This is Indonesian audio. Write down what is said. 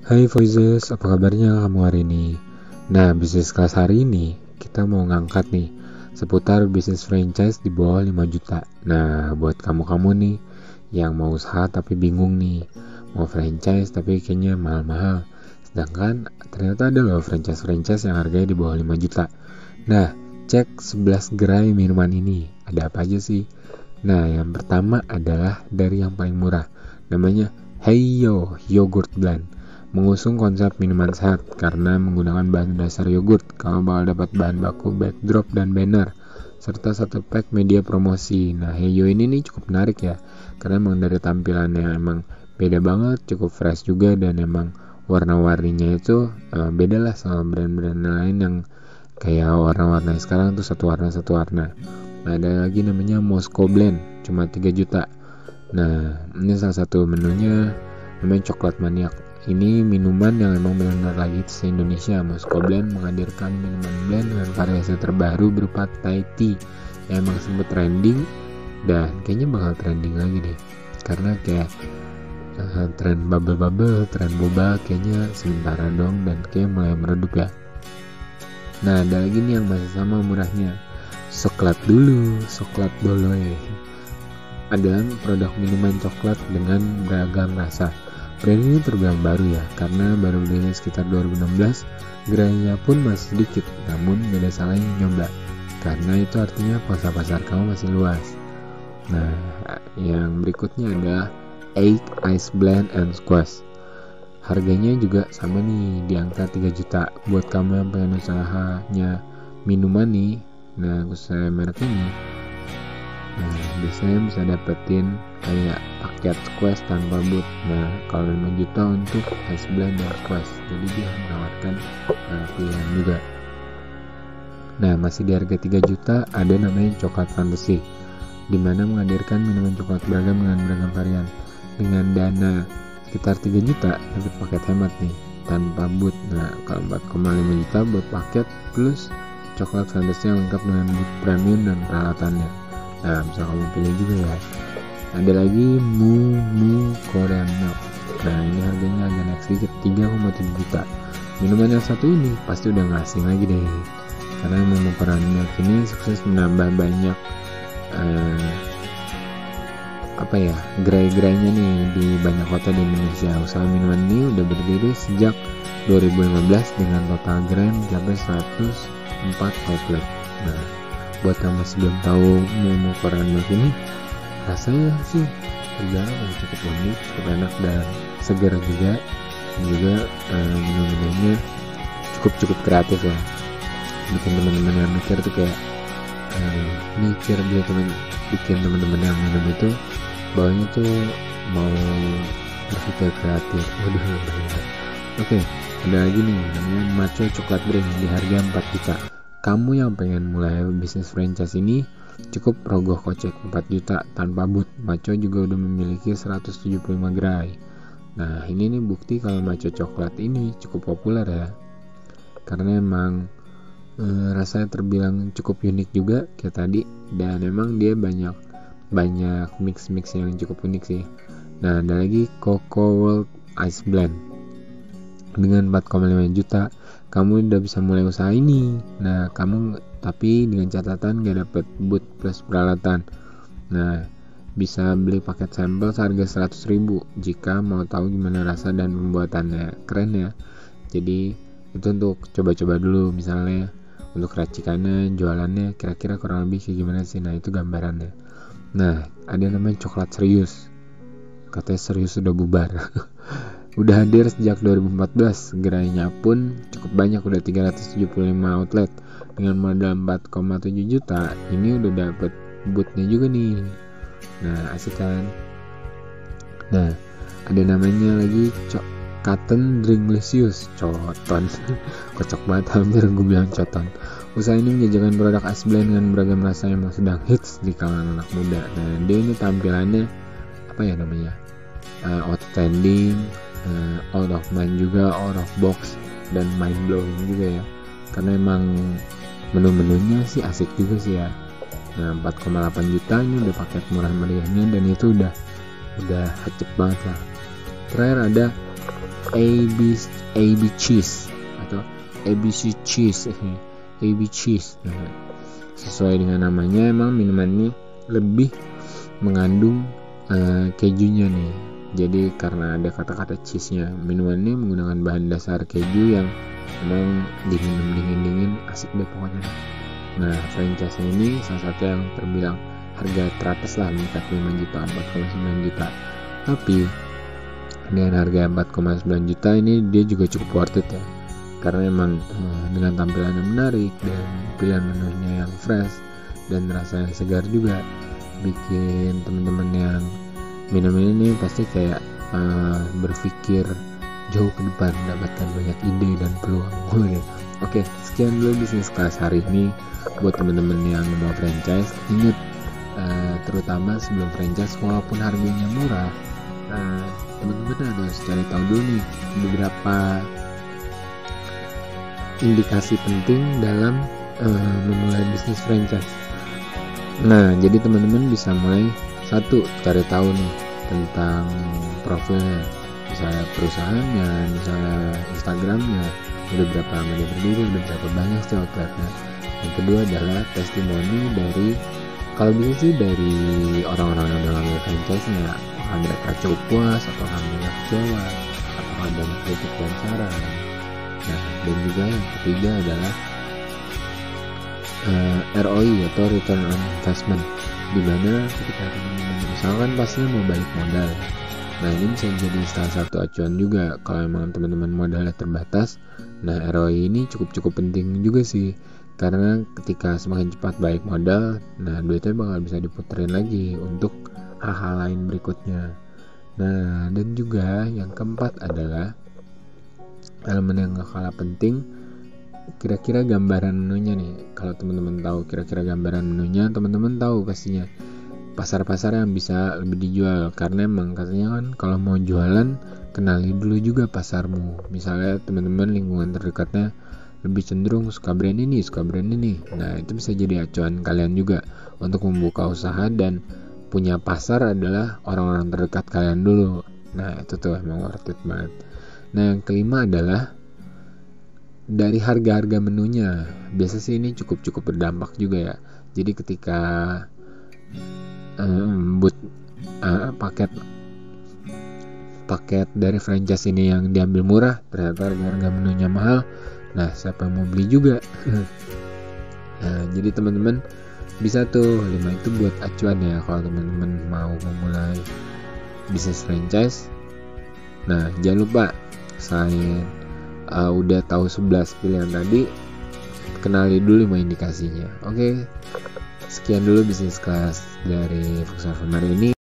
Hai Voices, apa kabarnya kamu hari ini? Nah, bisnis kelas hari ini kita mau ngangkat nih seputar bisnis franchise di bawah 5 juta. Nah, buat kamu-kamu nih yang mau usaha tapi bingung nih, mau franchise tapi kayaknya mahal-mahal. Sedangkan ternyata ada loh franchise yang harganya di bawah 5 juta. Nah, cek 11 gerai minuman ini. Ada apa aja sih? Nah, yang pertama adalah dari yang paling murah. Namanya Heyo Yogurt Blend. Mengusung konsep minuman sehat karena menggunakan bahan dasar yogurt. Kamu bakal dapat bahan baku, backdrop, dan banner serta satu pack media promosi. Nah, Heyo ini nih cukup menarik ya, karena emang dari tampilannya emang beda banget, cukup fresh juga, dan emang warna-warninya itu beda lah sama brand-brand lain yang kayak warna-warna sekarang tuh satu warna. Nah, ada lagi namanya Moscow Blend, cuma 3 juta. Nah, ini salah satu menunya, namanya coklat maniak. Ini minuman yang emang benar-benar lagi se-Indonesia. Moscow Blend menghadirkan minuman blend dengan variasi terbaru berupa Thai tea yang emang sempat trending dan kayaknya bakal trending lagi deh, karena kayak tren bubble, tren boba kayaknya sementara dong dan kayak mulai meredup ya. Nah, ada lagi nih yang masih sama murahnya, Coklat Boloy adalah produk minuman coklat dengan beragam rasa. Brand ini terbilang baru ya, karena baru berdiri sekitar 2016. Gerainya pun masih sedikit, namun gak ada salahnya nyoba, karena itu artinya pasar kamu masih luas. Nah, yang berikutnya adalah Egg Ice Blend and Squash. Harganya juga sama nih, di angka 3 juta. Buat kamu yang pengen usahanya minuman nih, nah usaha merek ini, nah biasanya bisa dapetin kayak paket squash tanpa boot. Nah, kalau 5 juta untuk ice blend dan squash, jadi dia menawarkan pilihan juga. Nah, masih di harga 3 juta ada namanya coklat fantasy, dimana menghadirkan minuman coklat beragam dengan beragam varian. Dengan dana sekitar 3 juta dapat paket hemat nih tanpa boot. Nah, kalau 4,5 juta buat paket plus coklat fantasy yang lengkap dengan boot premium dan peralatannya. Nah, bisa kamu pilih juga ya. Ada lagi Mu Korean Milk. Nah, ini harganya agak naik sedikit, 3,7 juta. Minuman yang satu ini pasti udah gak asing lagi deh, karena Mu Korean Milk ini sukses menambah banyak gerai-gerainya nih di banyak kota di Indonesia. Usaha minuman ini udah berdiri sejak 2015 dengan total gerai mencapai 104 outlet. Nah, buat yang masih belum tahu Mu Korean Milk ini, rasanya sih terbilang cukup unik, cukup enak dan segar juga. Dan juga menu-menunya cukup kreatif ya, bikin teman-teman yang mikir tuh kayak bikin teman-teman yang minum itu bawahnya tuh mau berpikir kreatif. Oke, ada lagi nih namanya Macho Coklat Drink di harga 4 juta. Kamu yang pengen mulai bisnis franchise ini cukup rogoh kocek 4 juta tanpa boot. Macho juga udah memiliki 175 gerai. Nah, ini nih bukti kalau Macho Coklat ini cukup populer ya, karena emang rasanya terbilang cukup unik juga kayak tadi, dan emang dia banyak mix yang cukup unik sih. Nah, ada lagi Coco World Ice Blend dengan 4,5 juta. Kamu udah bisa mulai usaha ini. Nah, kamu tapi dengan catatan gak dapet boot plus peralatan. Nah, bisa beli paket sampel seharga 100.000 jika mau tahu gimana rasa dan pembuatannya. Keren ya. Jadi itu untuk coba-coba dulu, misalnya untuk racikannya, jualannya kira-kira kurang lebih kayak gimana sih. Nah, itu gambarannya. Nah, ada namanya coklat serius. Katanya serius sudah bubar. Udah hadir sejak 2014, gerainya pun cukup banyak, udah 375 outlet dengan modal 4,7 juta. Ini udah dapet bootnya juga nih. Nah, asik kan? Nah, ada namanya lagi Cotton Drinklicious, coton. Kocok banget, hampir gue bilang coton. Usaha ini menjajakan produk ice blend dengan beragam rasa yang sedang hits di kalangan anak muda. Nah, dia ini tampilannya outstanding, out of mind juga, out of box, dan mind blowing juga ya, karena emang menu-menunya sih asik juga sih ya. Nah, 4,8 juta ini udah paket murah meriahnya, dan itu udah hacep banget lah. Terakhir ada AB Cheese atau ABC Cheese. AB Cheese. Nah, sesuai dengan namanya, emang minuman ini lebih mengandung kejunya nih. Jadi karena ada kata-kata cheese-nya, minuman ini menggunakan bahan dasar keju yang memang diminum dingin-dingin asik deh pokoknya. Nah, franchise ini salah satu yang terbilang harga teratas lah, meningkat 5 juta, 4,9 juta. Tapi dengan harga 4,9 juta ini dia juga cukup worth it ya, karena emang dengan tampilan yang menarik dan pilihan menunya yang fresh dan rasa yang segar juga bikin teman-teman yang minum ini pasti kayak berpikir jauh ke depan, mendapatkan banyak ide dan peluang. Oke, sekian dulu bisnis kelas hari ini. Buat teman-teman yang mau franchise, ingat terutama sebelum franchise, walaupun harganya murah, teman-teman harus cari tahu dulu nih beberapa indikasi penting dalam memulai bisnis franchise. Nah, jadi teman-teman bisa mulai satu, cari tahu nih tentang profilnya, misalnya perusahaannya, misalnya Instagramnya, udah berapa lama dia berdiri, udah berapa banyak sih outletnya. Yang kedua adalah testimoni dari, kalau bisa sih dari orang-orang yang udah ngambil franchise-nya, apakah mereka cukup puas, apakah mereka kecewa, apakah banyak kritik dan saran. Nah, dan juga yang ketiga adalah ROI atau return on investment, dimana ketika teman-teman misalkan pastinya mau balik modal. Nah, ini bisa jadi salah satu acuan juga kalau emang teman-teman modalnya terbatas. Nah, ROI ini cukup penting juga sih, karena ketika semakin cepat balik modal, nah duitnya bakal bisa diputerin lagi untuk hal-hal lain berikutnya. Nah, dan juga yang keempat adalah elemen yang gak kalah penting, kira-kira gambaran menunya nih. Kalau teman-teman tahu kira-kira gambaran menunya, teman-teman tahu pastinya pasar-pasar yang bisa lebih dijual. Karena emang katanya kan kalau mau jualan, kenali dulu juga pasarmu. Misalnya teman-teman lingkungan terdekatnya lebih cenderung suka brand ini. Nah, itu bisa jadi acuan kalian juga untuk membuka usaha, dan punya pasar adalah orang-orang terdekat kalian dulu. Nah, itu tuh emang worth it banget. Nah, yang kelima adalah dari harga-harga menunya. Biasa sih ini cukup berdampak juga ya. Jadi ketika paket dari franchise ini yang diambil murah, ternyata harga menunya mahal. Nah, siapa yang mau beli juga? Nah, jadi teman-teman bisa tuh 5 itu buat acuan ya kalau teman-teman mau memulai bisnis franchise. Nah, jangan lupa selain udah tahu 11 pilihan tadi, kenali dulu 5 indikasinya. Oke, sekian dulu bisnis kelas dari Fox FM hari ini.